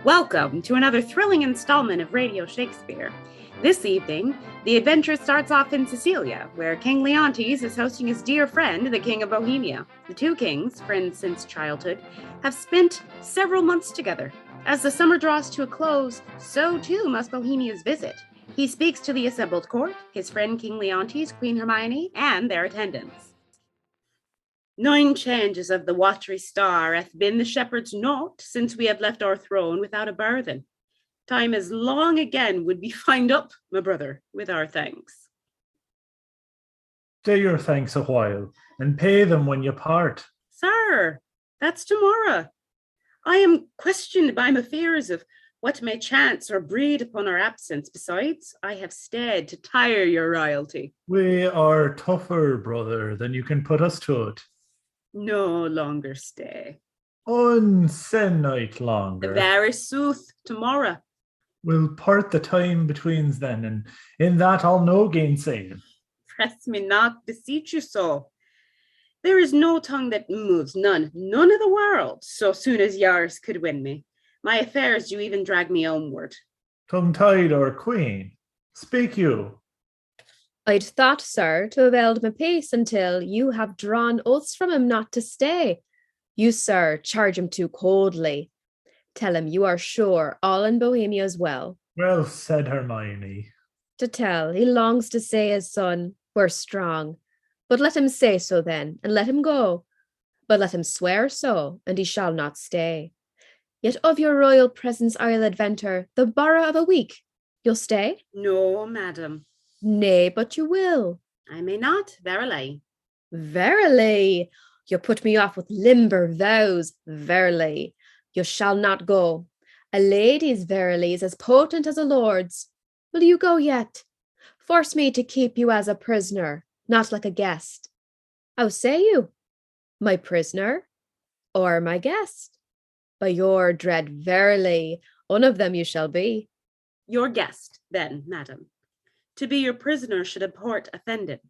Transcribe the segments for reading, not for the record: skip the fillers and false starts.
Welcome to another thrilling installment of Radio Shakespeare. This evening, the adventure starts off in Sicilia, where King Leontes is hosting his dear friend, the King of Bohemia. The two kings, friends since childhood, have spent several months together. As the summer draws to a close, so too must Bohemia's visit. He speaks to the assembled court, his friend King Leontes, Queen Hermione, and their attendants. 9 changes of the watery star hath been the shepherd's nought since we have left our throne without a burthen. Time as long again would be find up, my brother, with our thanks. Stay your thanks a while, and pay them when you part. Sir, that's tomorrow. I am questioned by my fears of what may chance or breed upon our absence. Besides, I have stayed to tire your royalty. We are tougher, brother, than you can put us to it. No longer stay. Night longer. Very sooth, tomorrow. We'll part the time betweens then, and in that I'll no gainsaying. Press me not, beseech you so. There is no tongue that moves, none of the world, so soon as yours could win me. My affairs do even drag me homeward. Tongue-tied or queen, speak you. I'd thought, sir, to have held my peace until you have drawn oaths from him not to stay. You, sir, charge him too coldly. Tell him you are sure all in Bohemia is well. Well said, Hermione. To tell, he longs to say his son were strong. But let him say so then, and let him go. But let him swear so, and he shall not stay. Yet of your royal presence I'll adventure the borough of a week. You'll stay? No, madam. Nay, but you will. I may not, verily. Verily. You put me off with limber vows, verily. You shall not go. A lady's verily is as potent as a lord's. Will you go yet? Force me to keep you as a prisoner, not like a guest. How say you? My prisoner or my guest? By your dread verily, one of them you shall be. Your guest, then, madam. To be your prisoner should import offended.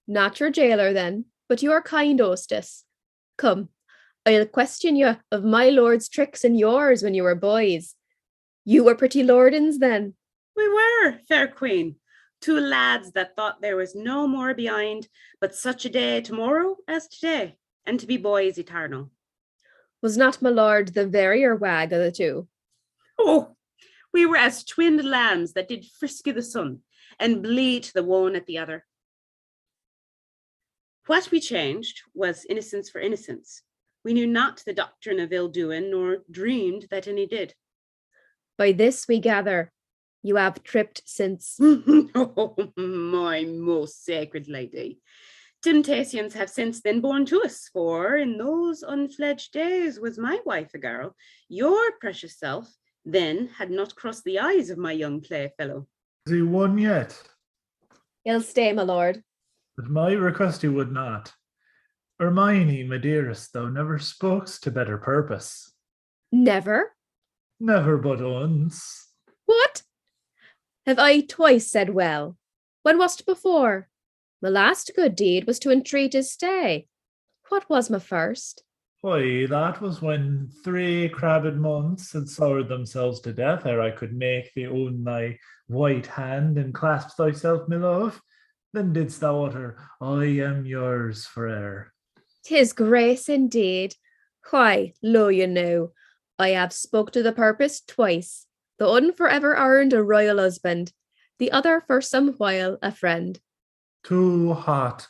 Not your jailer, then, but your kind hostess. Come, I'll question you of my lord's tricks and yours when you were boys. You were pretty lordings then. We were, fair queen, 2 lads that thought there was no more behind but such a day tomorrow as today, and to be boys eternal. Was not my lord the verier wag of the two? Oh, we were as twinned lambs that did frisky the sun, and bleat the one at the other. What we changed was innocence for innocence. We knew not the doctrine of ill-doing, nor dreamed that any did. By this we gather, you have tripped since. Oh, my most sacred lady. Temptations have since then born to us, for in those unfledged days was my wife a girl. Your precious self then had not crossed the eyes of my young playfellow. Is he won yet? He'll stay, my lord. At my request he would not. Hermione, my dearest, thou never spokest to better purpose. Never? Never but once. What? Have I twice said well? When was't before? My last good deed was to entreat his stay. What was my first? Why, that was when 3 crabbed months had soured themselves to death ere I could make thee own thy white hand and clasp thyself, my love. Then didst thou utter, I am yours for e'er. 'Tis grace indeed. Why, lo you know, I have spoke to the purpose twice. The one for ever earned a royal husband, the other for some while a friend. Too hot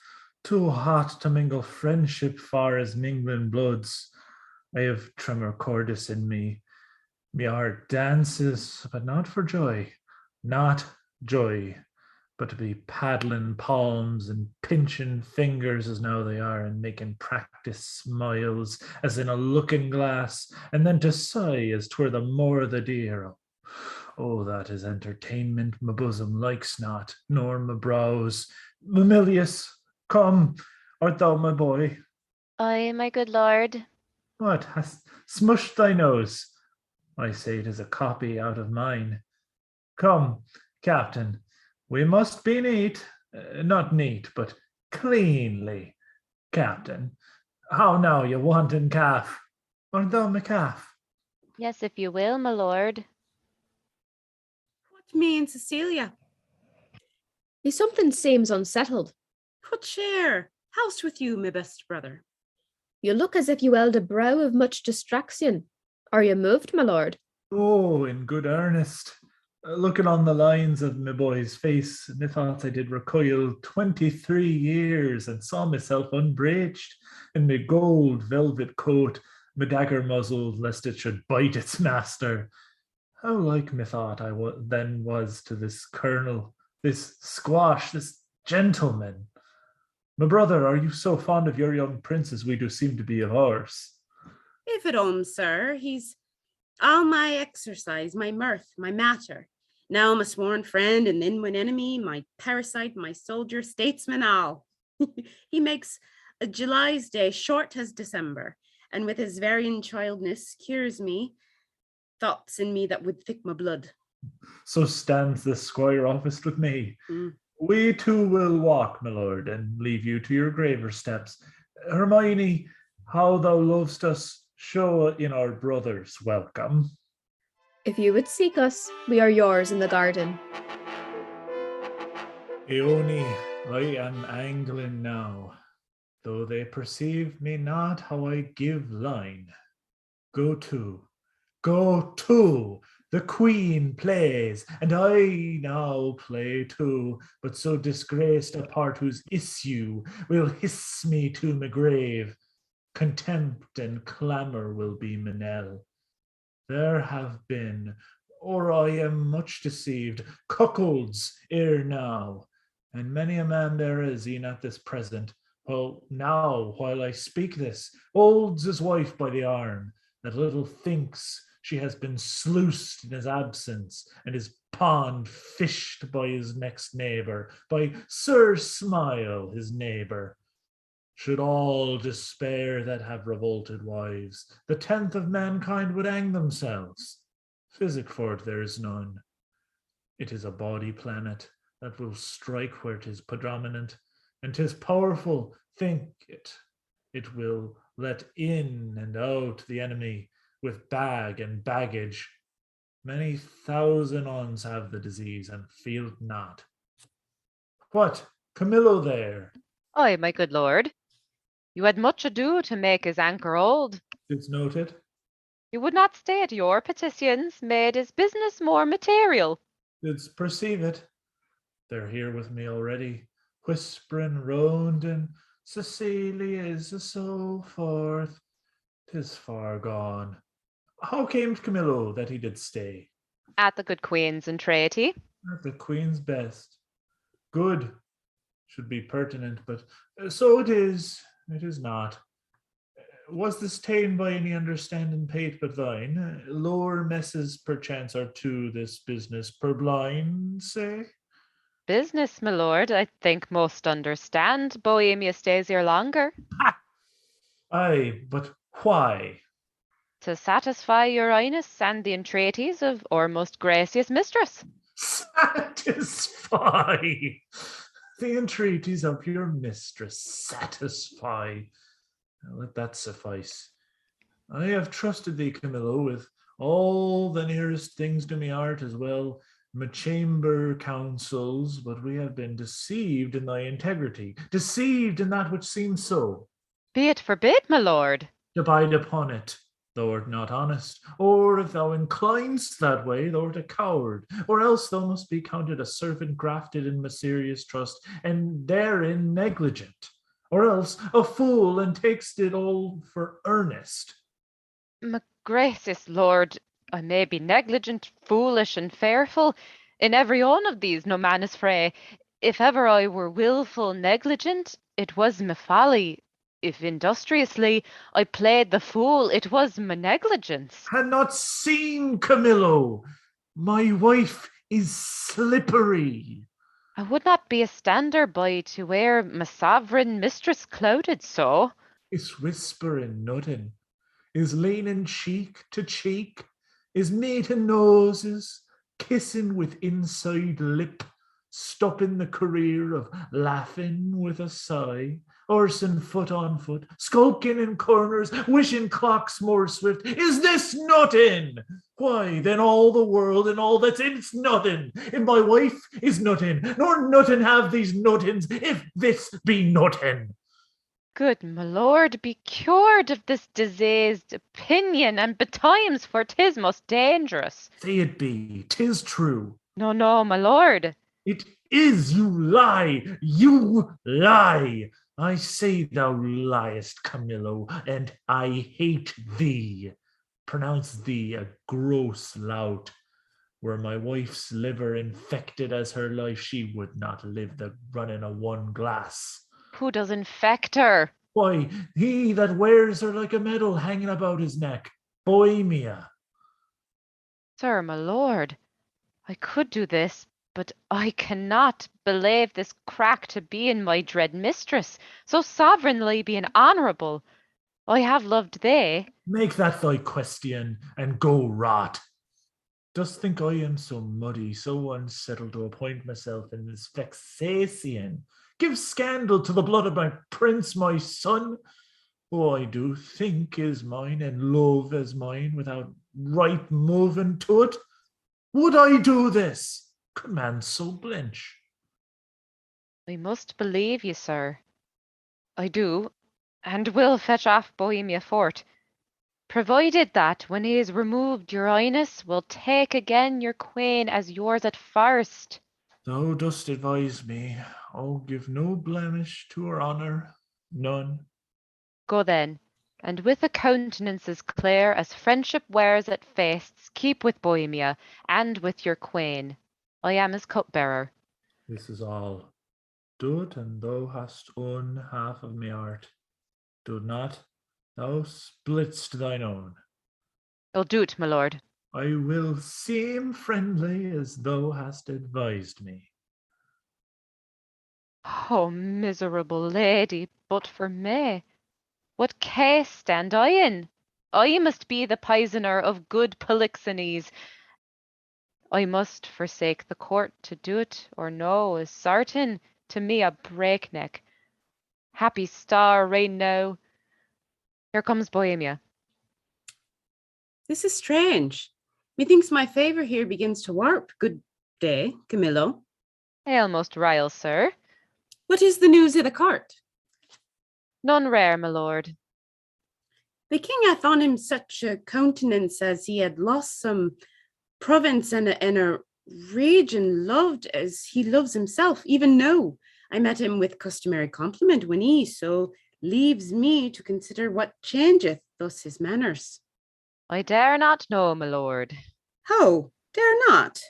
to mingle friendship far as mingling bloods. I have tremor cordis in me. My heart dances, but not for joy, not joy, but to be paddling palms and pinching fingers as now they are, and making practice smiles as in a looking glass, and then to sigh as 'twere the more the dear. Oh, that is entertainment my bosom likes not, nor my brows. Mamilius, come, art thou my boy? Aye, my good lord. What, hast smushed thy nose? I say it is a copy out of mine. Come, captain, we must be neat, not neat, but cleanly. Captain, how now, you wanton calf? Art thou my calf? Yes, if you will, my lord. Put me and Cecilia. Something seems unsettled. Put share. House with you, my best brother. You look as if you held a brow of much distraction. Are you moved, my lord? Oh, in good earnest. Looking on the lines of my boy's face, methought I did recoil 23 years and saw myself unbreeched in my gold velvet coat, my dagger muzzled lest it should bite its master. How like methought I then was to this colonel, this squash, this gentleman. My brother, are you so fond of your young prince as we do seem to be of ours? If at home, sir, he's all my exercise, my mirth, my matter. Now my sworn friend and then when enemy, my parasite, my soldier, statesman, all. He makes a July's day short as December, and with his varying childness cures me thoughts in me that would thick my blood. So stands the squire officed with me. Mm. We too will walk, my lord, and leave you to your graver steps. Hermione, how thou lovest us, show in our brothers welcome. If you would seek us, we are yours in the garden. Ione, I am angling now, though they perceive me not how I give line. Go to, the queen plays, and I now play too, but so disgraced a part whose issue will hiss me to my grave. Contempt and clamour will be my knell. There have been, or I am much deceived, cuckolds ere now, and many a man there is e'en at this present, who now, while I speak this, holds his wife by the arm, that little thinks she has been sluiced in his absence, and is pond fished by his next neighbour, by Sir Smile, his neighbour. Should all despair that have revolted wives, the 10th of mankind would hang themselves. Physic for it there is none. It is a body planet that will strike where 'tis predominant, and 'tis powerful, think it. It will let in and out the enemy with bag and baggage. Many thousand ons have the disease and feel it not. What, Camillo there? Aye, my good lord. You had much ado to make his anchor old. It's noted. You would not stay at your petitions, made his business more material. Didst perceive it? They're here with me already, whispering round, and Cecilia is so forth. 'Tis far gone. How came Camillo that he did stay? At the good queen's entreaty. At the queen's best. Good should be pertinent, but so it is. It is not. Was this ta'en by any understanding pate but thine? Lower messes perchance are to this business purblind, say? Business, my lord, I think most understand. Bohemia stays here longer. Ha! Aye, but why? To satisfy your highness and the entreaties of our most gracious mistress. Satisfy the entreaties of your mistress. Satisfy. Now let that suffice. I have trusted thee, Camillo, with all the nearest things to me art, as well my chamber counsels, but we have been deceived in thy integrity, deceived in that which seems so. Be it forbid, my lord. Abide upon it. Thou art not honest, or if thou inclinest that way, thou art a coward, or else thou must be counted a servant grafted in my serious trust, and therein negligent, or else a fool and takest it all for earnest. My gracious lord, I may be negligent, foolish, and fearful. In every one of these no man is frae. If ever I were wilful negligent, it was my folly. If industriously I played the fool, it was my negligence. Had not seen Camillo. My wife is slippery. I would not be a stander by to wear my sovereign mistress clouded so. Is whispering nothing. Is leaning cheek to cheek. Is meeting noses. Kissing with inside lip. stopping the career of laughing with a sigh, horsing foot on foot, skulking in corners, wishing clocks more swift. Is this nothing? Why, then all the world and all that's in's nothing. If my wife is nothing, nor nothing have these nothings, if this be nothing. Good my lord, be cured of this diseased opinion, and betimes, for 'tis most dangerous. Say it be, 'tis true. No, no, my lord. It is, you lie, you lie. I say thou liest, Camillo, and I hate thee. Pronounce thee a gross lout. Were my wife's liver infected as her life, she would not live the running of one glass. Who does infect her? Why, he that wears her like a medal hanging about his neck, Bohemia. Sir, my lord, I could do this, but I cannot believe this crack to be in my dread mistress, so sovereignly being honourable. I have loved thee. Make that thy question, and go rot. Dost think I am so muddy, so unsettled to appoint myself in this vexation? Give scandal to the blood of my prince, my son, who I do think is mine, and love as mine, without right moving to it. Would I do this? Could man so blench? I must believe you, sir. I do, and will fetch off Bohemia fort, provided that, when he is removed, your highness will take again your queen as yours at first. Thou dost advise me. I'll give no blemish to her honour, none. Go then, and with a countenance as clear as friendship wears at feasts, keep with Bohemia, and with your queen. I am his cupbearer. This is all. Do it, and thou hast one half of me art. Do not, thou splitst thine own. I'll do't, my lord. I will seem friendly as thou hast advised me. Oh, miserable lady, but for me, what case stand I in? I must be the poisoner of good Polixenes. I must forsake the court to do't, or no is certain to me a breakneck. Happy star, reign now. Here comes Bohemia. This is strange. Methinks my favour here begins to warp. Good day, Camillo. Hail, most royal sir. What is the news of the court? None rare, my lord. The king hath on him such a countenance as he had lost some province and a region loved as he loves himself. Even now, I met him with customary compliment when he so leaves me to consider what changeth thus his manners. I dare not know, my lord. How? Dare not?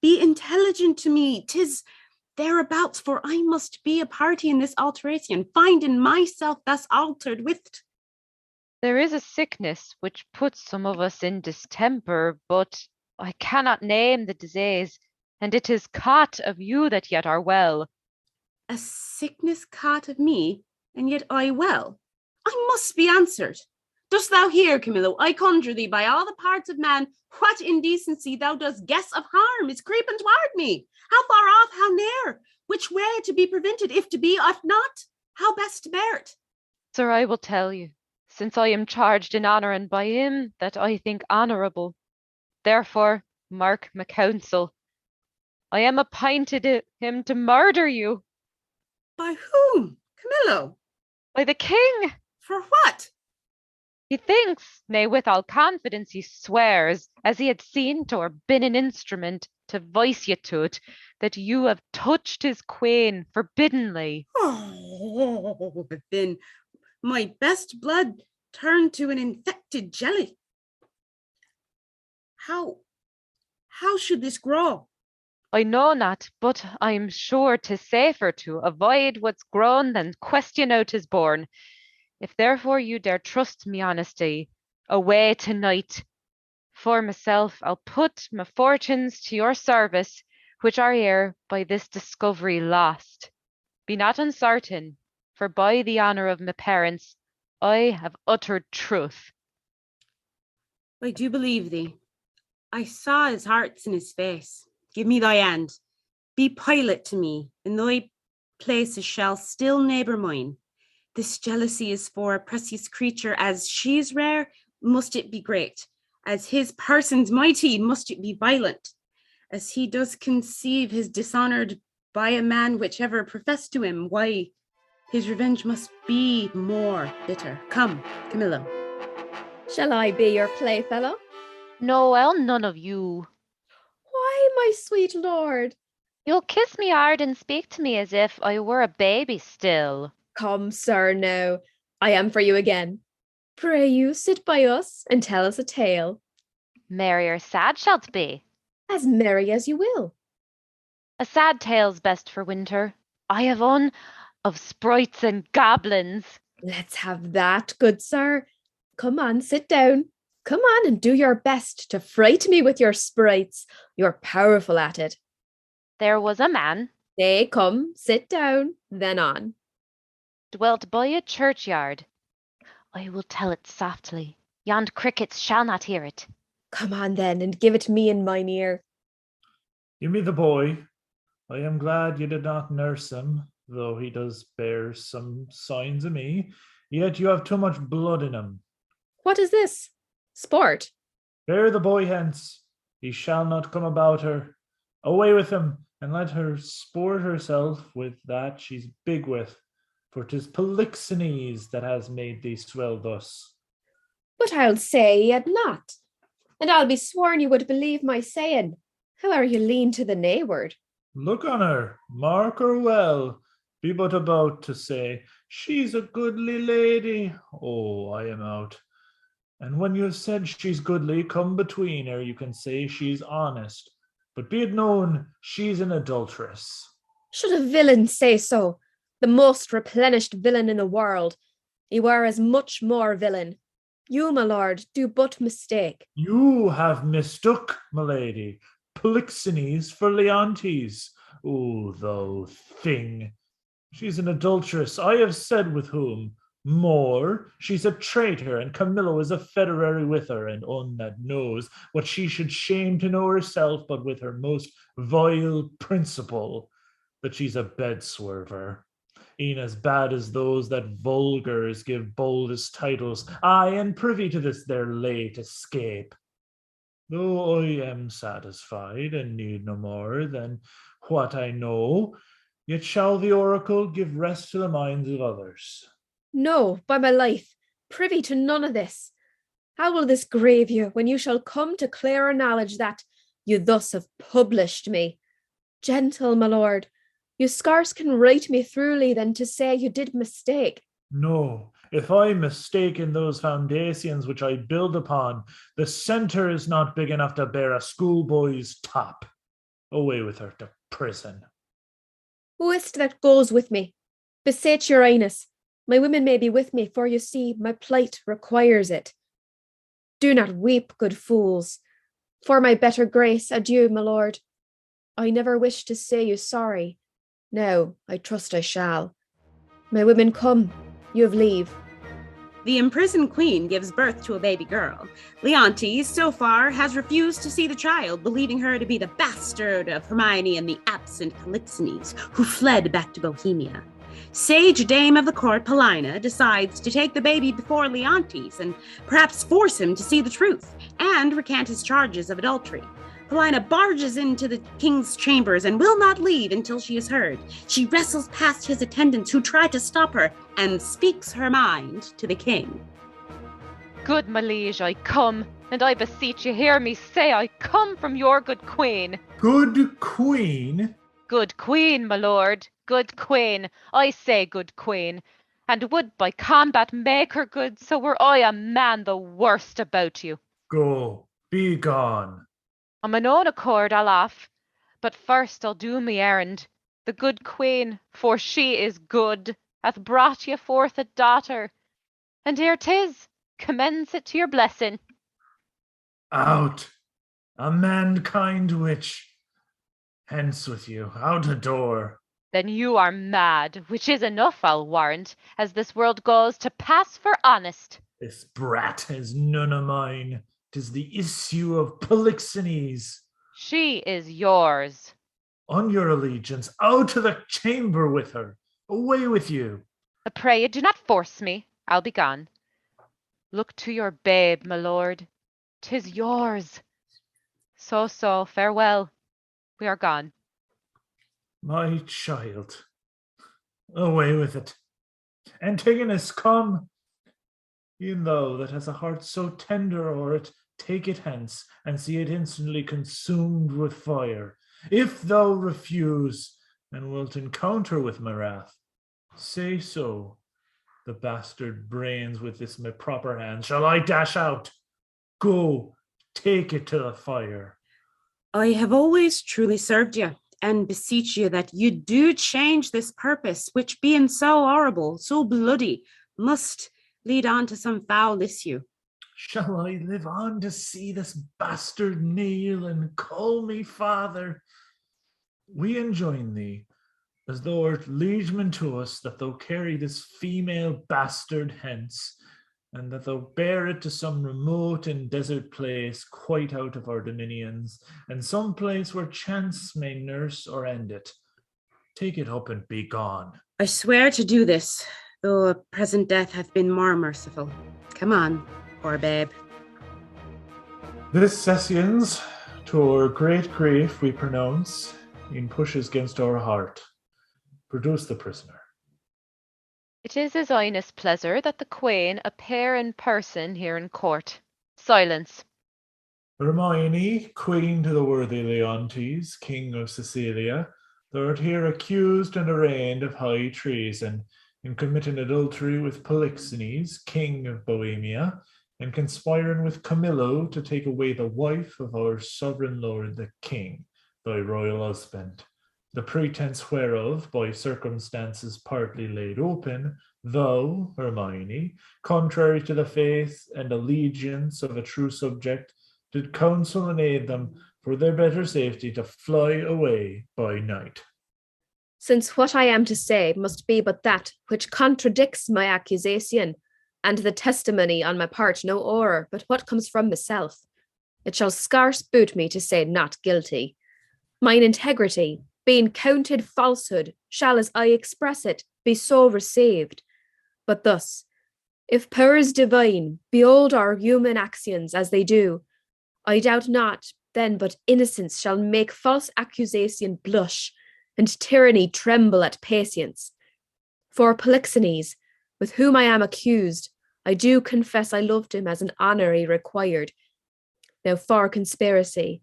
Be intelligent to me. 'Tis thereabouts, for I must be a party in this alteration, finding myself thus altered with. There is a sickness which puts some of us in distemper, but I cannot name the disease, and it is caught of you that yet are well. A sickness caught of me, and yet I well. I must be answered. Dost thou hear, Camillo? I conjure thee by all the parts of man, what indecency thou dost guess of harm is creeping toward me? How far off, how near? Which way to be prevented, if to be, if not? How best to bear it? Sir, I will tell you, since I am charged in honour and by him that I think honourable. Therefore, mark my counsel. I am appointed him to murder you. By whom, Camillo? By the king. For what? He thinks, nay, with all confidence he swears, as he had seen to or been an instrument to voice you to it, that you have touched his queen forbiddenly. Oh, then my best blood turned to an infected jelly. How should this grow? I know not, but I am sure 'tis safer to avoid what's grown than question out his born. If therefore you dare trust me honesty, away tonight. For myself, I'll put my fortunes to your service, which are here by this discovery lost. Be not uncertain, for by the honour of my parents, I have uttered truth. I do believe thee. I saw his hearts in his face. Give me thy hand. Be pilot to me, and thy places shall still neighbour mine. This jealousy is for a precious creature, as she is rare, must it be great. As his person's mighty, must it be violent. As he does conceive his dishonoured by a man which ever professed to him, why, his revenge must be more bitter. Come, Camillo. Shall I be your playfellow? No, I'll none of you. Why, my sweet lord? You'll kiss me hard and speak to me as if I were a baby still. Come, sir, now. I am for you again. Pray you sit by us and tell us a tale. Merry or sad shalt be. As merry as you will. A sad tale's best for winter. I have one of sprites and goblins. Let's have that, good sir. Come on, sit down. Come on and do your best to fright me with your sprites. You're powerful at it. There was a man Nay, come, sit down, then on. dwelt by a churchyard. I will tell it softly. Yond crickets shall not hear it. Come on then, and give it me in mine ear. Give me the boy. I am glad you did not nurse him, though he does bear some signs of me. Yet you have too much blood in him. What is this? Sport? Bear the boy hence. He shall not come about her. Away with him, and let her sport herself with that she's big with. For 'tis Polixenes that has made thee swell thus. But I'll say he had not. And I'll be sworn you would believe my saying. However you lean to the nayward. Look on her, mark her well. Be but about to say, she's a goodly lady. Oh, I am out. And when you have said she's goodly, come between her, you can say she's honest. But be it known, she's an adulteress. Should a villain say so, the most replenished villain in the world, you are as much more villain. You, my lord, do but mistake. You have mistook, my lady, Polixenes for Leontes. O thou thing! She's an adulteress, I have said with whom. More, she's a traitor, and Camillo is a federary with her, and one that knows what she should shame to know herself, but with her most vile principle, that she's a bed swerver. E'en as bad as those that vulgars give boldest titles, aye, and privy to this their late escape. Though I am satisfied, and need no more than what I know, yet shall the oracle give rest to the minds of others. No, by my life, privy to none of this. How will this grieve you when you shall come to clearer knowledge that you thus have published me? Gentle, my lord, you scarce can write me throughly than to say you did mistake. No, if I mistake in those foundations which I build upon, the centre is not big enough to bear a schoolboy's top. Away with her to prison. Who is't that goes with me? Beseech your highness, my women may be with me, for you see, my plight requires it. Do not weep, good fools. For my better grace, adieu, my lord. I never wish to say you sorry. Now, I trust I shall. My women, come, you have leave. The imprisoned queen gives birth to a baby girl. Leontes, so far, has refused to see the child, believing her to be the bastard of Hermione and the absent Polixenes, who fled back to Bohemia. Sage dame of the court, Paulina, decides to take the baby before Leontes and perhaps force him to see the truth and recant his charges of adultery. Paulina barges into the king's chambers and will not leave until she is heard. She wrestles past his attendants who try to stop her and speaks her mind to the king. Good my liege, I come, and I beseech you hear me say I come from your good queen. Good queen? Good queen, my lord, good queen, I say good queen, and would by combat make her good, so were I a man the worst about you. Go, be gone. On mine own accord I'll off, but first I'll do me errand. The good queen, for she is good, hath brought you forth a daughter, and here 'tis, commends it to your blessing. Out, a mankind witch. Hence with you, out a door. Then you are mad, which is enough, I'll warrant, as this world goes, to pass for honest. This brat is none of mine. 'Tis the issue of Polixenes. She is yours. On your allegiance, out to the chamber with her. Away with you. I pray you do not force me. I'll be gone. Look to your babe, my lord. 'Tis yours. So, farewell. We are gone. My child, away with it. Antigonus, come. E'en thou that has a heart so tender o'er it, take it hence, and see it instantly consumed with fire. If thou refuse, and wilt encounter with my wrath, say so. The bastard brains with this my proper hand shall I dash out. Go, take it to the fire. I have always truly served you, and beseech you that you do change this purpose, which being so horrible, so bloody, must lead on to some foul issue. Shall I live on to see this bastard kneel and call me father? We enjoin thee, as thou art liegeman to us, that thou carry this female bastard hence, and that thou bear it to some remote and desert place quite out of our dominions, and some place where chance may nurse or end it. Take it up and be gone. I swear to do this, though a present death hath been more merciful. Come on, poor babe. This sessions, to our great grief we pronounce, in pushes against our heart. Produce the prisoner. It is his highness' pleasure that the Queen appear in person here in court. Silence. Hermione, queen to the worthy Leontes, king of Sicilia, thou art here accused and arraigned of high treason, in committing adultery with Polixenes, king of Bohemia, and conspiring with Camillo to take away the wife of our sovereign lord the king, thy royal husband. The pretense whereof, by circumstances partly laid open, thou, Hermione, contrary to the faith and allegiance of a true subject, did counsel and aid them for their better safety to fly away by night. Since what I am to say must be but that which contradicts my accusation, and the testimony on my part no o'er but what comes from myself, it shall scarce boot me to say not guilty. Mine integrity, being counted falsehood, shall, as I express it, be so received. But thus, if powers divine behold our human actions as they do, I doubt not then but innocence shall make false accusation blush, and tyranny tremble at patience. For Polixenes, with whom I am accused, I do confess I loved him as an honour he required. Now for conspiracy,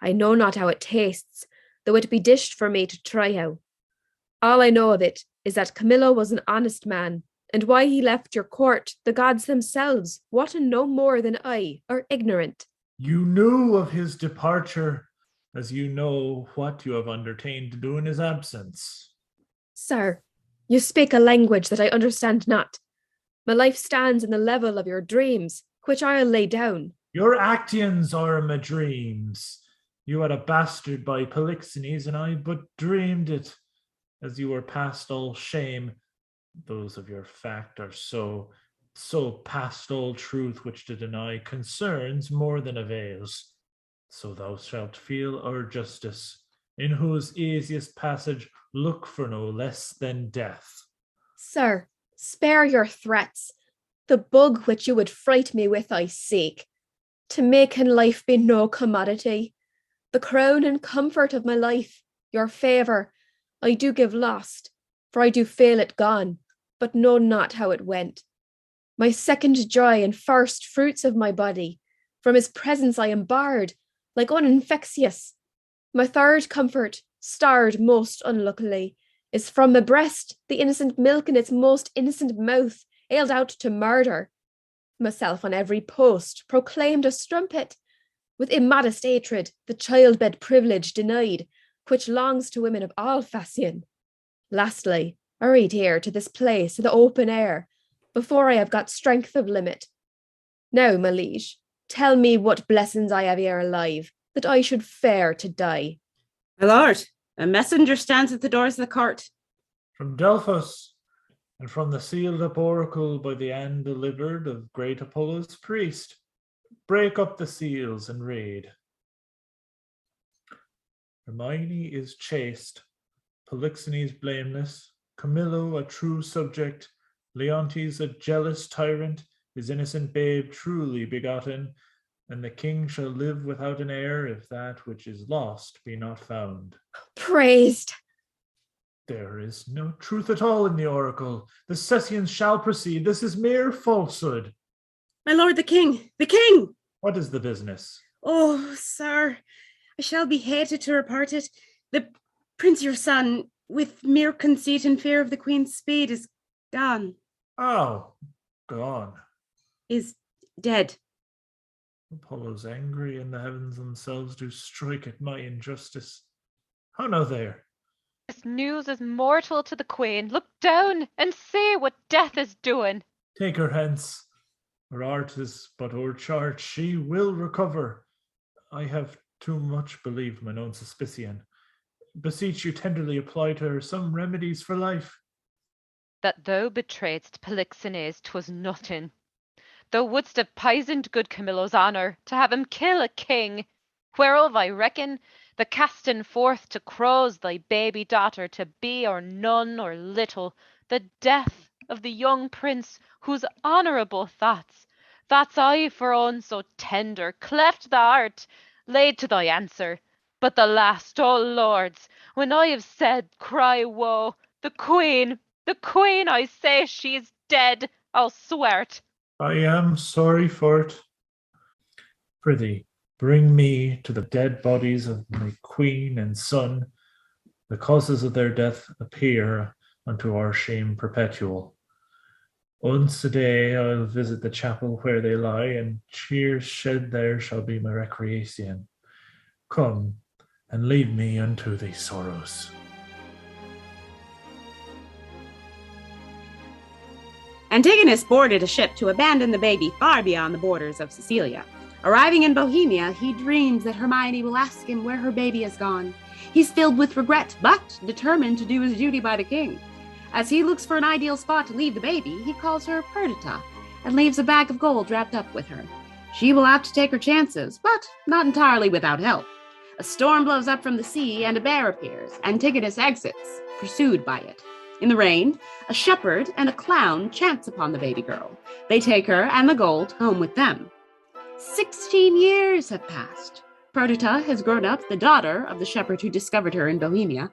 I know not how it tastes, though it be dished for me to try how. All I know of it is that Camillo was an honest man, and why he left your court, the gods themselves, wotten no more than I, are ignorant. You knew of his departure, as you know what you have undertaken to do in his absence. Sir, you speak a language that I understand not. My life stands in the level of your dreams, which I'll lay down. Your actions are my dreams. You had a bastard by Polixenes, and I but dreamed it, as you were past all shame. Those of your fact are so past all truth, which to deny concerns more than avails. So thou shalt feel our justice, in whose easiest passage look for no less than death. Sir, spare your threats. The bug which you would fright me with I seek, to make in life be no commodity. The crown and comfort of my life, your favour, I do give lost, for I do feel it gone, but know not how it went. My second joy and first fruits of my body, from his presence I am barred, like uninfectious. My third comfort, starred most unluckily, is from my breast, the innocent milk in its most innocent mouth, ailed out to murder. Myself on every post proclaimed a strumpet, with immodest hatred, the childbed privilege denied, which longs to women of all fashion. Lastly, hurried here to this place in the open air, before I have got strength of limit. Now, my liege, tell me what blessings I have here alive, that I should fare to die. My lord, a messenger stands at the doors of the court. From Delphos, and from the sealed up oracle by the hand delivered of great Apollo's priest. Break up the seals and read. Hermione is chaste, Polixenes blameless, Camillo a true subject, Leontes a jealous tyrant, his innocent babe truly begotten, and the king shall live without an heir if that which is lost be not found. Praised. There is no truth at all in the oracle. The Sessians shall proceed. This is mere falsehood. My lord the king! The king! What is the business? Oh, sir, I shall be hated to report it. The prince your son, with mere conceit and fear of the queen's speed, is gone. Oh, gone. Is dead. Apollo's angry, and the heavens themselves do strike at my injustice. How now there? This news is mortal to the queen. Look down and see what death is doing. Take her hence. Her art is but o'ercharged. She will recover. I have too much believed mine own suspicion. Beseech you tenderly apply to her some remedies for life. That thou betrayedst Polixenes, 'twas nothing. Thou wouldst have poisoned good Camillo's honour, to have him kill a king, whereof I reckon the casting forth to crows thy baby daughter to be or none or little, the death of the young prince whose honourable thoughts I for own so tender, cleft the heart, laid to thy answer. But the last, O lords, when I have said, cry woe, the queen, I say she's dead, I'll swear't. I am sorry for't. Prithee, bring me to the dead bodies of my queen and son. The causes of their death appear unto our shame perpetual. Once a day I'll visit the chapel where they lie, and tears shed there shall be my recreation. Come, and lead me unto these sorrows. Antigonus boarded a ship to abandon the baby far beyond the borders of Sicilia. Arriving in Bohemia, he dreams that Hermione will ask him where her baby has gone. He's filled with regret, but determined to do his duty by the king. As he looks for an ideal spot to leave the baby, he calls her Perdita and leaves a bag of gold wrapped up with her. She will have to take her chances, but not entirely without help. A storm blows up from the sea and a bear appears. Antigonus exits, pursued by it. In the rain, a shepherd and a clown chance upon the baby girl. They take her and the gold home with them. 16 years have passed. Perdita has grown up, the daughter of the shepherd who discovered her in Bohemia.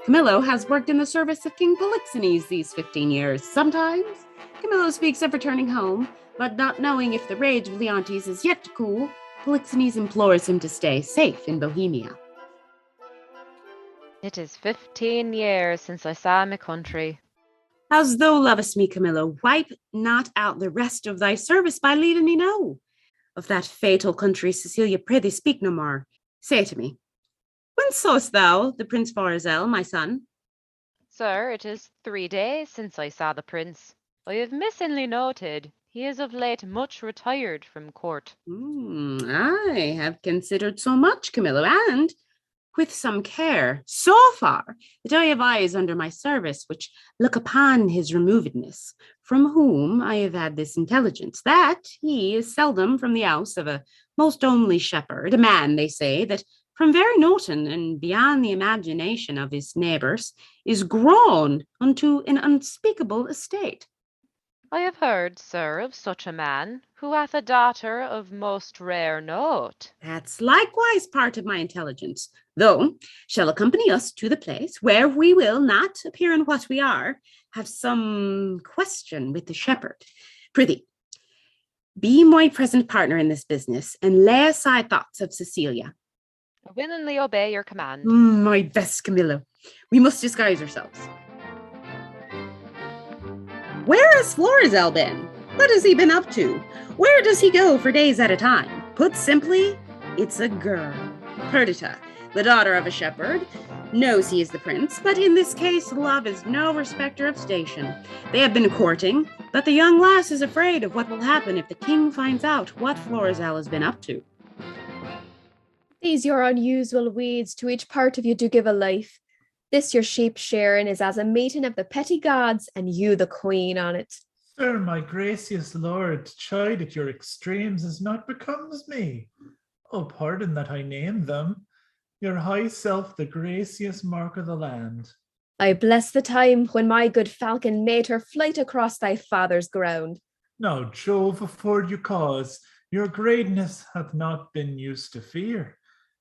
Camillo has worked in the service of King Polixenes these 15 years. Sometimes, Camillo speaks of returning home, but not knowing if the rage of Leontes is yet to cool, Polixenes implores him to stay safe in Bohemia. It is 15 years since I saw my country. As thou lovest me, Camillo, wipe not out the rest of thy service by leading me know. Of that fatal country, Cecilia, prithee speak no more. Say to me, when sawest thou the Prince Florizel, my son? Sir, it is 3 days since I saw the prince. I have missingly noted he is of late much retired from court. I have considered so much, Camillo, and with some care, so far that I have eyes under my service which look upon his removedness, from whom I have had this intelligence, that he is seldom from the house of a most homely shepherd, a man, they say, that from very Norton and beyond the imagination of his neighbours, is grown unto an unspeakable estate. I have heard, sir, of such a man, who hath a daughter of most rare note. That's likewise part of my intelligence, though shall accompany us to the place where we will not appear in what we are, have some question with the shepherd. Prithee, be my present partner in this business, and lay aside thoughts of Cecilia. I willingly obey your command. My best Camillo, we must disguise ourselves. Where has Florizel been? What has he been up to? Where does he go for days at a time? Put simply, it's a girl. Perdita, the daughter of a shepherd, knows he is the prince, but in this case, love is no respecter of station. They have been courting, but the young lass is afraid of what will happen if the king finds out what Florizel has been up to. These your unusual weeds to each part of you do give a life. This your sheep sharing is as a meeting of the petty gods, and you the queen on it. Sir, my gracious lord, chide at your extremes as not becomes me. Oh, pardon that I name them. your high self the gracious mark of the land. I bless the time when my good falcon made her flight across thy father's ground. Now Jove afford you cause, your greatness hath not been used to fear.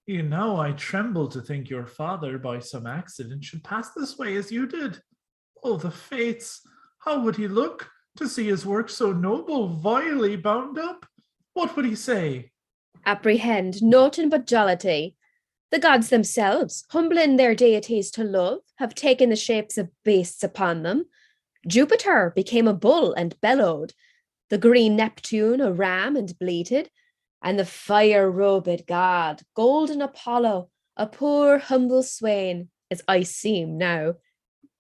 E'en now I tremble to think your father by some accident should pass this way as you did. Oh, the fates! How would he look to see his work so noble vilely bound up? What would he say? Apprehend nothing but jollity. The gods themselves, humbling their deities to love, have taken the shapes of beasts upon them. Jupiter became a bull and bellowed, the green Neptune a ram and bleated, and the fire-robed god, golden Apollo, a poor humble swain, as I seem now.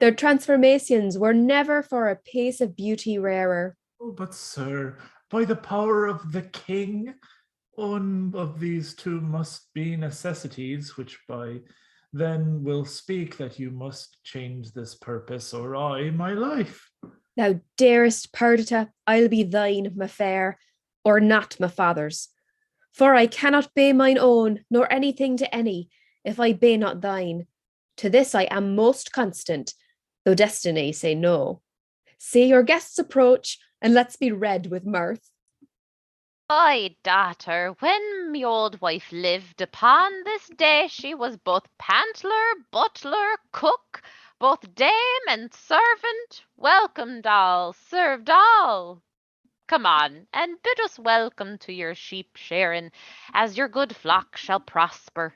Their transformations were never for a piece of beauty rarer. Oh, but sir, by the power of the king, one of these two must be necessities, which by then will speak that you must change this purpose, or I my life. Thou dearest Perdita, I'll be thine, my fair, or not my father's. For I cannot be mine own, nor anything to any, if I be not thine. To this I am most constant, though destiny say no. See your guests approach, and let's be red with mirth. Ay, daughter, when me old wife lived, upon this day she was both pantler, butler, cook, both dame and servant, welcomed all, served all. Come on, and bid us welcome to your sheep sharing, as your good flock shall prosper.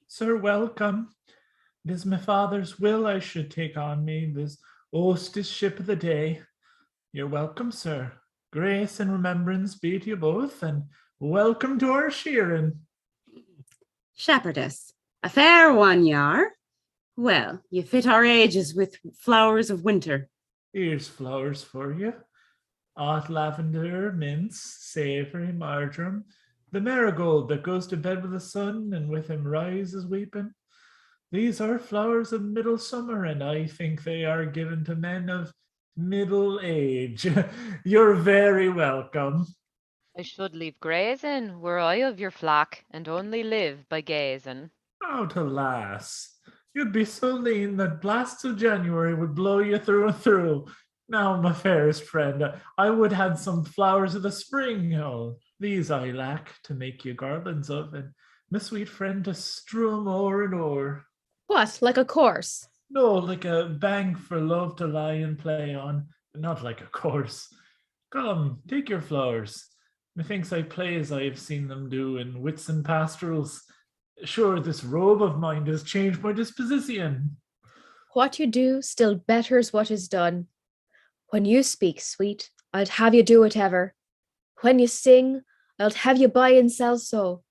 Sir, welcome. It is my father's will I should take on me this hostessship of the day. You're welcome, sir. Grace and remembrance be to you both, and welcome to our shearing. Shepherdess, a fair one ye are. Well, you fit our ages with flowers of winter. Here's flowers for you. Hot lavender, mince, savory, marjoram, the marigold that goes to bed with the sun and with him rises weeping. These are flowers of middle summer, and I think they are given to men of middle age. You're very welcome. I should leave grazing, were I of your flock, and only live by gazing. Out, alas, you'd be so lean that blasts of January would blow you through and through. Now, my fairest friend, I would have some flowers of the spring. Oh, these I lack to make you garlands of, and my sweet friend to strew 'em o'er and o'er. What, like a course? No, like a bank for love to lie and play on, but not like a course. Come, take your flowers. Methinks I play as I have seen them do in wits and pastorals. Sure, this robe of mine does change my disposition. What you do still betters what is done. When you speak, sweet, I'd have you do it ever. When you sing, I'd have you buy and sell so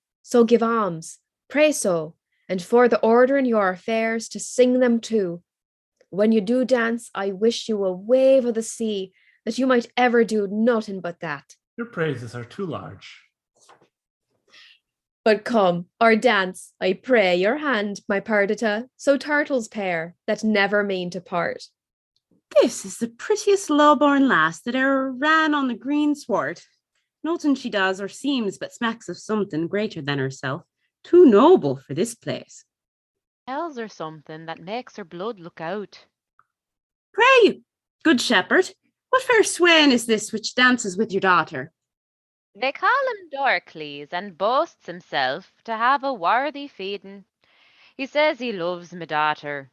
give alms, pray so, and for the order in your affairs to sing them too. When you do dance, I wish you a wave of the sea, that you might ever do nothing but that. Your praises are too large. But come, our dance, I pray your hand, my Perdita, so turtles pair, that never mean to part. This is the prettiest low-born lass that e'er ran on the green sward. Nothing she does or seems but smacks of something greater than herself, too noble for this place. Tells her something that makes her blood look out. Pray, good shepherd, what fair swain is this which dances with your daughter? They call him Dorcles, and boasts himself to have a worthy feeding. He says he loves me daughter.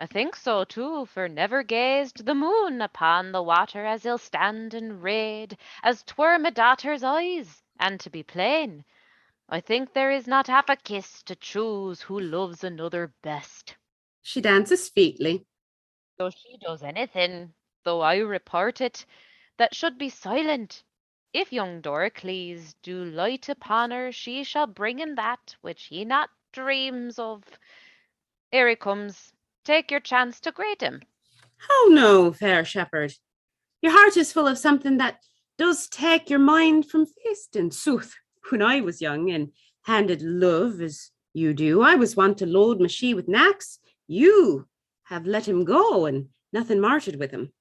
I think so too, for never gazed the moon upon the water as he'll stand and rade, as 'twere my daughter's eyes, and to be plain, I think there is not half a kiss to choose who loves another best. She dances featly. Though she does anything, though I report it, that should be silent. If young Dorcles do light upon her, she shall bring him that which he not dreams of. Here he comes. Take your chance to greet him. How no, fair shepherd? Your heart is full of something that does take your mind from feast and sooth. When I was young and handed love as you do, I was wont to load my she with knacks. You have let him go and nothing marted with him.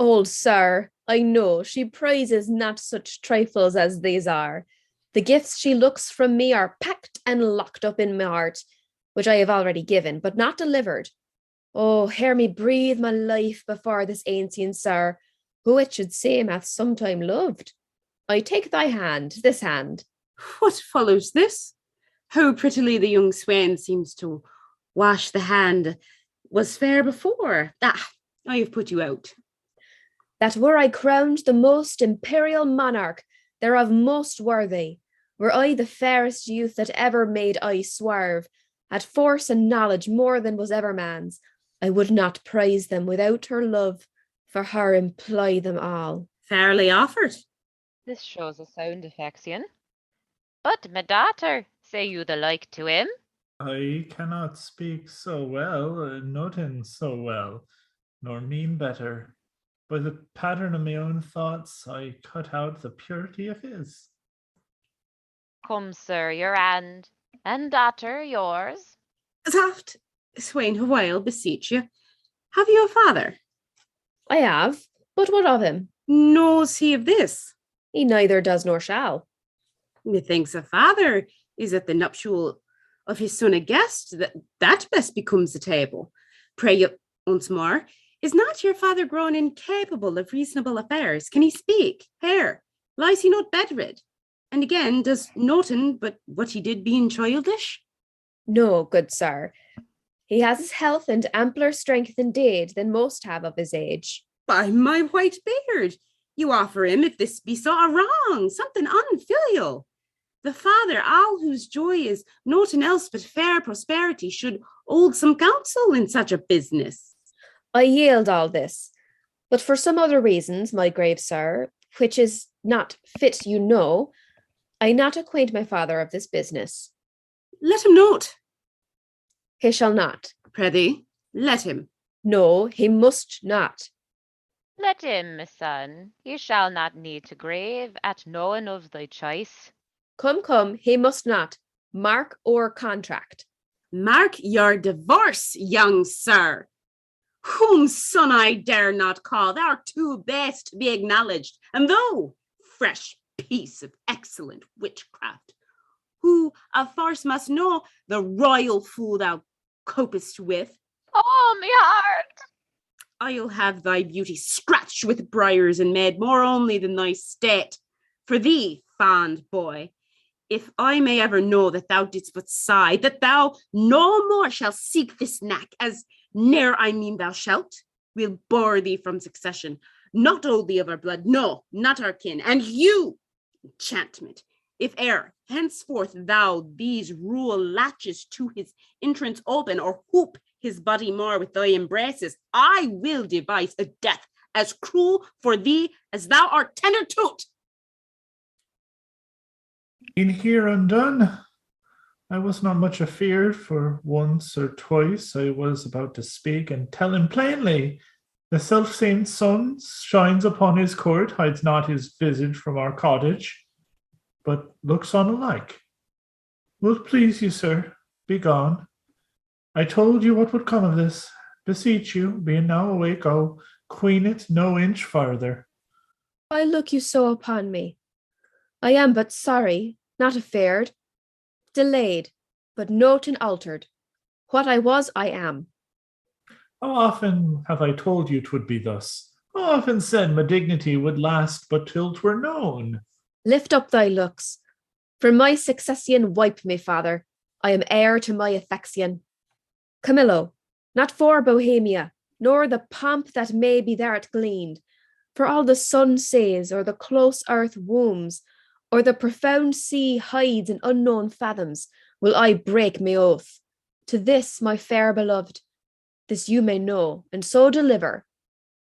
Old sir, I know she prizes not such trifles as these are. The gifts she looks from me are packed and locked up in my heart, which I have already given, but not delivered. Oh, hear me breathe my life before this ancient sir, who it should seem hath sometime loved. I take thy hand, this hand. What follows this? How prettily the young swain seems to wash the hand was fair before. I have put you out. That were I crowned the most imperial monarch, thereof most worthy, were I the fairest youth that ever made I swerve, had force and knowledge more than was ever man's, I would not praise them without her love, for her employ them all. Fairly offered. This shows a sound affection. But, my daughter, say you the like to him? I cannot speak so well, nothing so well, nor mean better. By the pattern of my own thoughts, I cut out the purity of his. Come, sir, your hand, and daughter, yours. Soft, swain, a while, beseech you. Have you a father? I have, but what of him? Knows he of this? He neither does nor shall. Methinks a father is at the nuptial of his son a guest, that best becomes the table. Pray you, once more, is not your father grown incapable of reasonable affairs? Can he speak? Hair? Lies he not bedrid? And again, does nothing but what he did being childish? No, good sir. He has his health and ampler strength indeed than most have of his age. By my white beard, you offer him, if this be so, a wrong, something unfilial. The father, all whose joy is nothing else but fair prosperity, should hold some counsel in such a business. I yield all this, but for some other reasons, my grave sir, which is not fit you know, I not acquaint my father of this business. Let him note. He shall not. Prithee, let him. No, he must not. Let him, my son. He shall not need to grave at knowing of thy choice. Come, he must not. Mark or contract. Mark your divorce, young sir. Whom son I dare not call, thou art too base to be acknowledged, and though fresh piece of excellent witchcraft, who of force must know the royal fool thou copest with. Oh, me heart! I'll have thy beauty scratched with briars and made more only than thy state. For thee, fond boy, if I may ever know that thou didst but sigh, that thou no more shalt seek this knack, as ne'er I mean thou shalt, we'll bore thee from succession, not only of our blood, no, not our kin, and you, enchantment, if e'er henceforth thou these rule latches to his entrance open, or hoop his body more with thy embraces, I will devise a death as cruel for thee as thou art tender to't. In here undone, I was not much afeard, for once or twice I was about to speak and tell him plainly, the self-same sun shines upon his court, hides not his visage from our cottage, but looks on alike. Will't please you, sir, be gone. I told you what would come of this. Beseech you, being now awake, oh, queen it no inch farther. Why look you so upon me? I am but sorry, not afeard, delayed, but notin altered. What I was, I am. How often have I told you 'twould be thus? How often said my dignity would last but till 'twere known? Lift up thy looks. For my succession wipe me, father. I am heir to my affection. Camillo, not for Bohemia, nor the pomp that may be thereat gleaned, for all the sun says, or the close earth wombs, or the profound sea hides in unknown fathoms, will I break my oath. To this, my fair beloved, this you may know, and so deliver.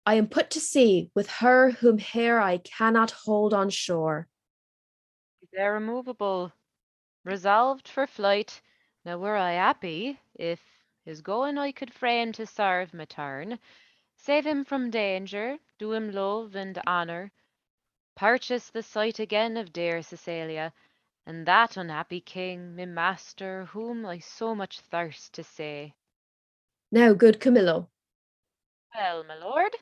I am put to sea with her whom here I cannot hold on shore. They're immovable, resolved for flight. Now were I happy, if his going I could frame to serve my turn, save him from danger, do him love and honour, purchase the sight again of dear Cecilia, and that unhappy king, my master, whom I so much thirst to see. Now, good Camillo, Well, my lord,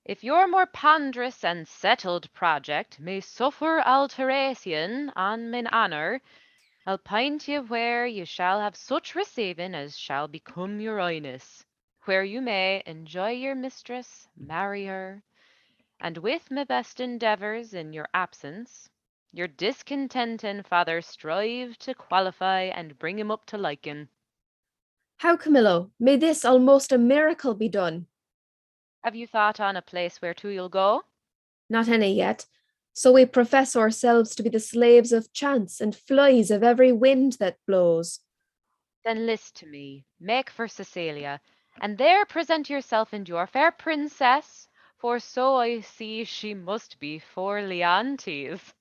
if your more ponderous and settled project may suffer alteration on mine honour, I'll pint you where you shall have such receiving as shall become your highness, where you may enjoy your mistress, marry her, and with my best endeavours in your absence, your discontenting father strive to qualify and bring him up to liking. How, Camillo, may this almost a miracle be done? Have you thought on a place whereto you'll go? Not any yet. So we profess ourselves to be the slaves of chance and flies of every wind that blows. Then list to me, make for Cecilia, and there present yourself and your fair princess, for so I see she must be for Leontes.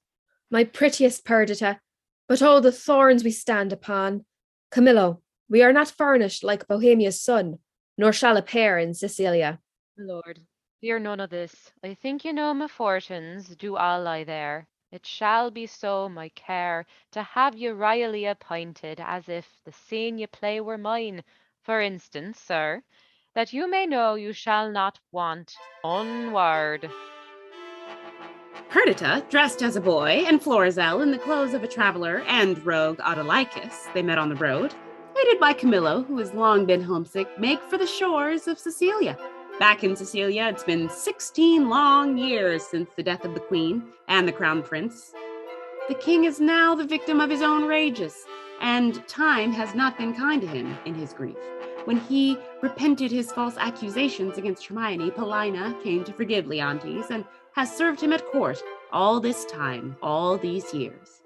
My prettiest Perdita, but oh, the thorns we stand upon. Camillo, we are not furnished like Bohemia's son, nor shall appear in Sicilia. My lord, fear none of this. I think you know my fortunes do all lie there. It shall be so my care to have you royally appointed, as if the scene you play were mine. For instance, sir, that you may know you shall not want onward. Perdita, dressed as a boy, and Florizel in the clothes of a traveler and rogue Autolycus, they met on the road, aided by Camillo, who has long been homesick, make for the shores of Sicilia. Back in Sicilia, it's been 16 long years since the death of the queen and the crown prince. The king is now the victim of his own rages, and time has not been kind to him in his grief. When he repented his false accusations against Hermione, Paulina came to forgive Leontes and has served him at court all this time, all these years.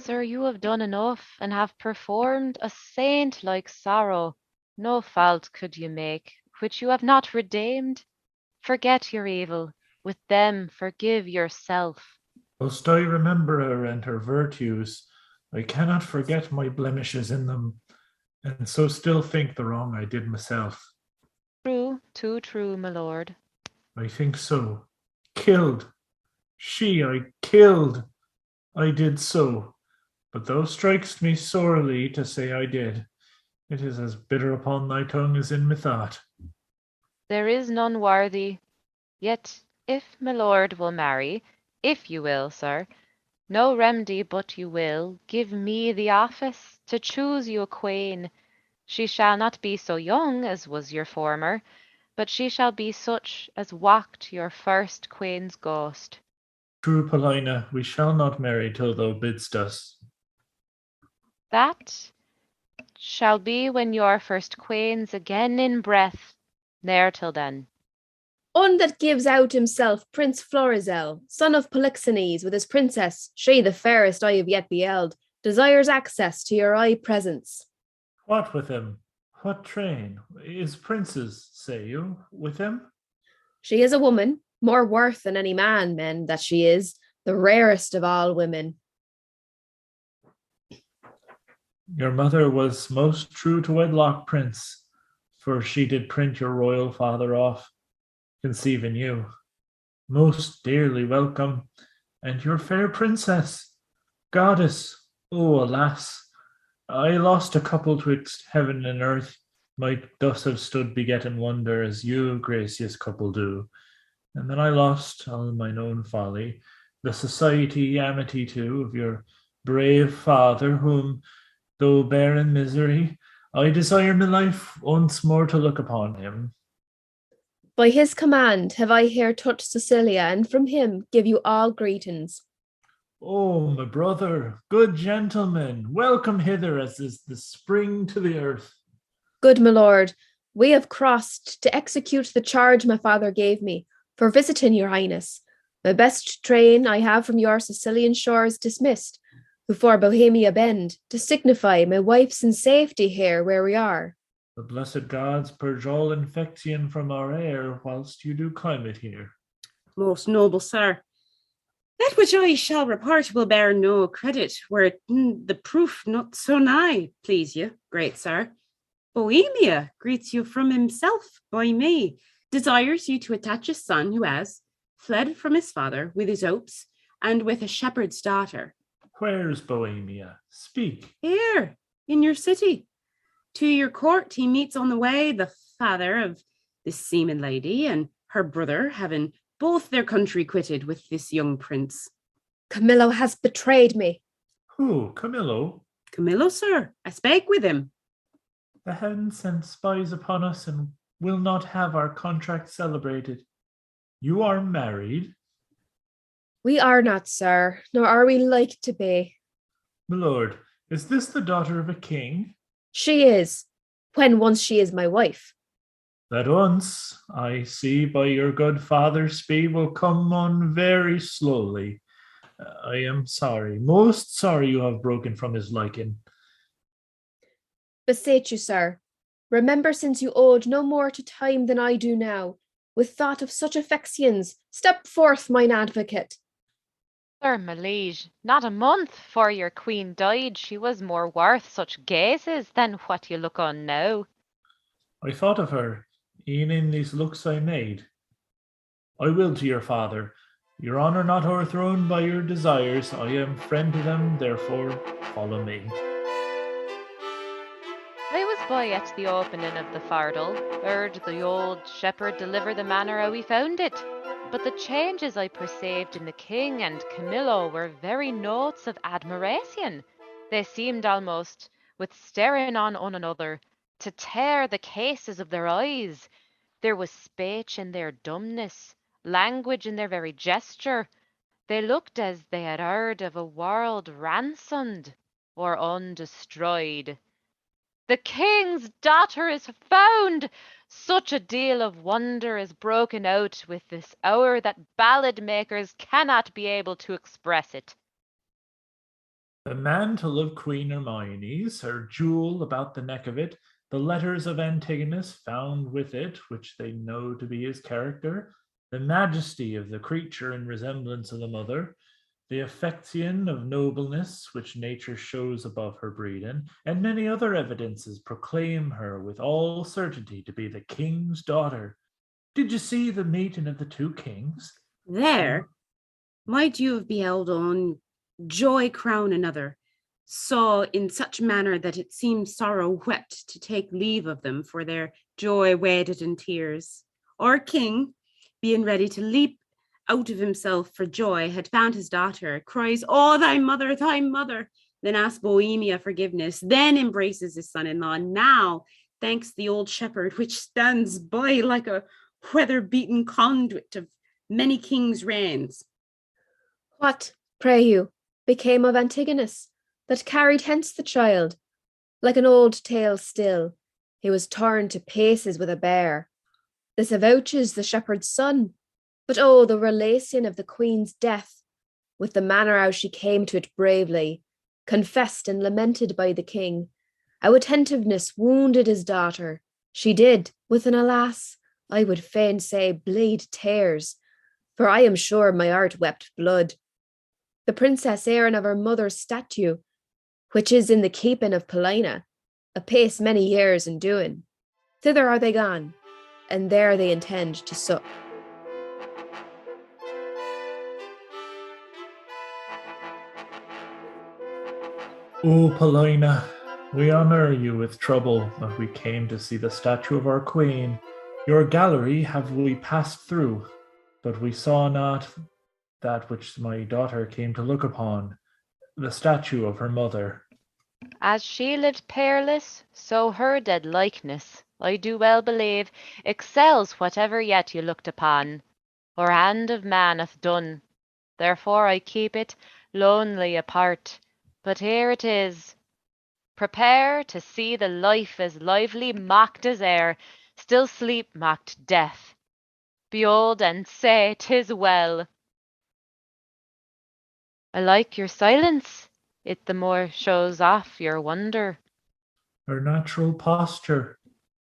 Sir, you have done enough, and have performed a saint-like sorrow. No fault could you make, which you have not redeemed. Forget your evil, with them forgive yourself. Whilst I remember her and her virtues, I cannot forget my blemishes in them, and so still think the wrong I did myself. True, too true, my lord. I think so. Killed. She I killed. I did so. But thou strikest me sorely to say I did. It is as bitter upon thy tongue as in my thought. There is none worthy. Yet, if my lord will marry, if you will, sir, no remedy but you will give me the office to choose you a queen. She shall not be so young as was your former, but she shall be such as walked your first queen's ghost. True, Paulina, we shall not marry till thou bidst us. That shall be when your first queen's again in breath, ne'er till then. Un that gives out himself Prince Florizel, son of Polixenes, with his princess, she the fairest I have yet beheld, desires access to your eye presence. What with him? What train? Is princes, say you, with him? She is a woman, more worth than any man, men, that she is, the rarest of all women. Your mother was most true to wedlock, prince, for she did print your royal father off, conceiving you. Most dearly welcome, and your fair princess, goddess, oh alas, I lost a couple twixt heaven and earth, might thus have stood begetting wonder as you, gracious couple, do. And then I lost, all mine own folly, the society, amity too, of your brave father, whom, though bearing misery, I desire my life once more to look upon him. By his command have I here touched Cecilia, and from him give you all greetings. Oh, my brother, good gentleman, welcome hither as is the spring to the earth. Good my lord, we have crossed to execute the charge my father gave me, for visiting your highness. My best train I have from your Sicilian shores dismissed, who for Bohemia bend, to signify my wife's in safety here where we are. The blessed gods purge all infection from our air, whilst you do climate here. Most noble sir, that which I shall report will bear no credit, were it the proof not so nigh, please you, great sir. Bohemia greets you from himself by me, desires you to attach a son who has fled from his father with his hopes and with a shepherd's daughter. Where's Bohemia? Speak. Here, in your city. To your court he meets on the way the father of this seaman lady and her brother, having both their country quitted with this young prince. Camillo has betrayed me. Who, Camillo? Camillo, sir, I spake with him. The heaven sent spies upon us and will not have our contract celebrated. You are married? We are not, sir, nor are we like to be. My lord, is this the daughter of a king? She is, when once she is my wife. That once, I see by your good father's speed, will come on very slowly. I am sorry, most sorry you have broken from his liking. Beseech you, sir, remember since you owed no more to time than I do now, with thought of such affections, step forth, mine advocate. Sir, my liege, not a month 'fore your queen died, she was more worth such gazes than what you look on now. I thought of her, e'en in these looks I made. I will to your father. Your honour not o'erthrown by your desires, I am friend to them, therefore follow me. I was by at the opening of the fardel, heard the old shepherd deliver the manner how he found it. But the changes I perceived in the king and Camillo were very notes of admiration. They seemed almost, with staring on one another, to tear the cases of their eyes. There was speech in their dumbness, language in their very gesture. They looked as they had heard of a world ransomed or undestroyed. The king's daughter is found! Such a deal of wonder is broken out with this hour that ballad makers cannot be able to express it. The mantle of Queen Hermione's, her jewel about the neck of it, the letters of Antigonus found with it, which they know to be his character, the majesty of the creature in resemblance of the mother, the affection of nobleness which nature shows above her breeding, and many other evidences proclaim her with all certainty to be the king's daughter. Did you see the meeting of the two kings? There might you have beheld on joy crown another, saw in such manner that it seemed sorrow wept to take leave of them, for their joy waded in tears. Our king, being ready to leap out of himself for joy, had found his daughter, cries, "Oh, thy mother, then asks Bohemia forgiveness, then embraces his son-in-law. Now thanks the old shepherd, which stands by like a weather-beaten conduit of many kings' reigns." What, pray you, became of Antigonus, that carried hence the child? Like an old tale still, he was torn to pieces with a bear. This avouches the shepherd's son. But oh, the relation of the queen's death, with the manner how she came to it bravely, confessed and lamented by the king, how attentiveness wounded his daughter. She did, with an alas, I would fain say bleed tears, for I am sure my heart wept blood. The Princess Erin of her mother's statue, which is in the keeping of Paulina, apace many years in doing. Thither are they gone, and there they intend to sup. O Paulina, we honour you with trouble, but we came to see the statue of our queen. Your gallery have we passed through, but we saw not that which my daughter came to look upon, the statue of her mother. As she lived peerless, so her dead likeness, I do well believe, excels whatever yet you looked upon, or hand of man hath done. Therefore I keep it lonely apart. But here it is. Prepare to see the life as lively mocked as air, still sleep mocked death. Behold and say 'tis well. I like your silence. It the more shows off your wonder. Her natural posture.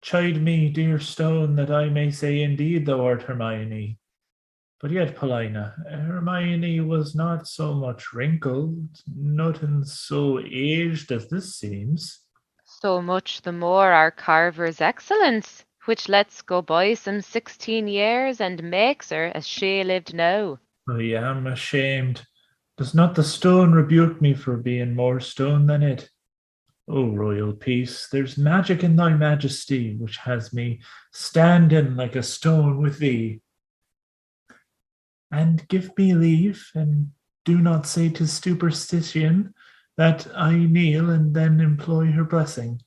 Chide me, dear stone, that I may say indeed thou art Hermione. But yet, Paulina, Hermione was not so much wrinkled, nothing so aged as this seems. So much the more our carver's excellence, which lets go by some 16 years and makes her as she lived now. I am ashamed. Does not the stone rebuke me for being more stone than it? O royal peace, there's magic in thy majesty, which has me standing like a stone with thee. And give me leave, and do not say 'tis superstition, that I kneel and then employ her blessing.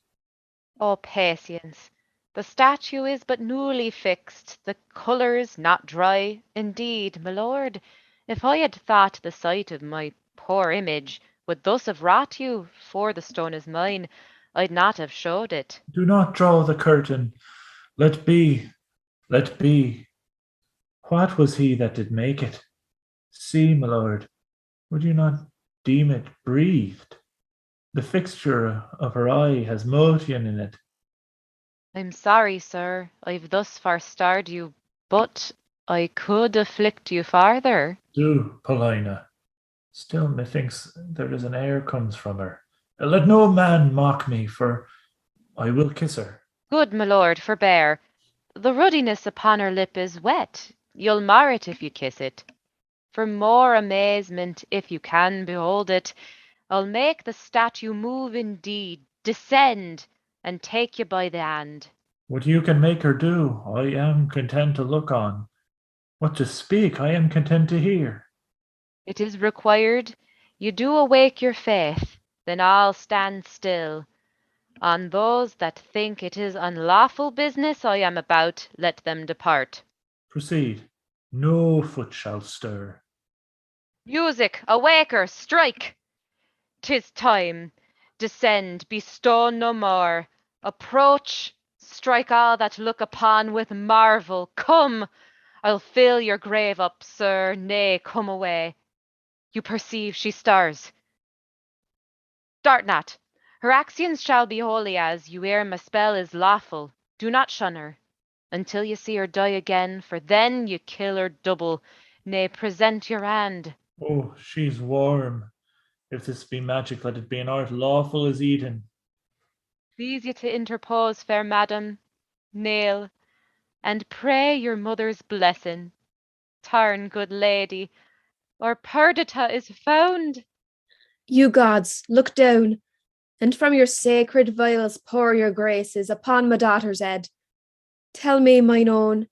Oh, patience. The statue is but newly fixed, the colours not dry. Indeed, my lord, if I had thought the sight of my poor image would thus have wrought you, for the stone is mine, I'd not have showed it. Do not draw the curtain. Let be, let be. What was he that did make it? See, my lord, would you not deem it breathed? The fixture of her eye has motion in it. I'm sorry, sir, I've thus far starred you, but I could afflict you farther. Do, Paulina. Still, methinks there is an air comes from her. Let no man mock me, for I will kiss her. Good my lord, forbear. The ruddiness upon her lip is wet. You'll mar it if you kiss it. For more amazement, if you can behold it, I'll make the statue move indeed, descend, and take you by the hand. What you can make her do, I am content to look on. What to speak, I am content to hear. It is required you do awake your faith, then I'll stand still. On those that think it is unlawful business I am about, let them depart. Proceed. No foot shall stir. Music, awake her, strike! 'Tis time. Descend, be stone no more. Approach, strike all that look upon with marvel. Come, I'll fill your grave up, sir. Nay, come away. You perceive she stars. Start not. Her actions shall be holy as you ere my spell is lawful. Do not shun her until you see her die again, for then you kill her double. Nay, present your hand. Oh, she's warm. If this be magic, let it be an art lawful as Eden. Please you to interpose, fair madam. Kneel, and pray your mother's blessing. Turn, good lady, or Perdita is found. You gods, look down, and from your sacred vials pour your graces upon my daughter's head. Tell me, mine own,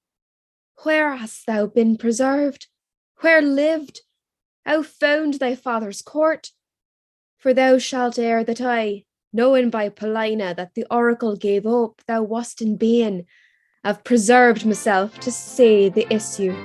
where hast thou been preserved? Where lived? How found thy father's court? For thou shalt hear that I, knowing by Paulina that the oracle gave hope thou wast in being, have preserved myself to see the issue.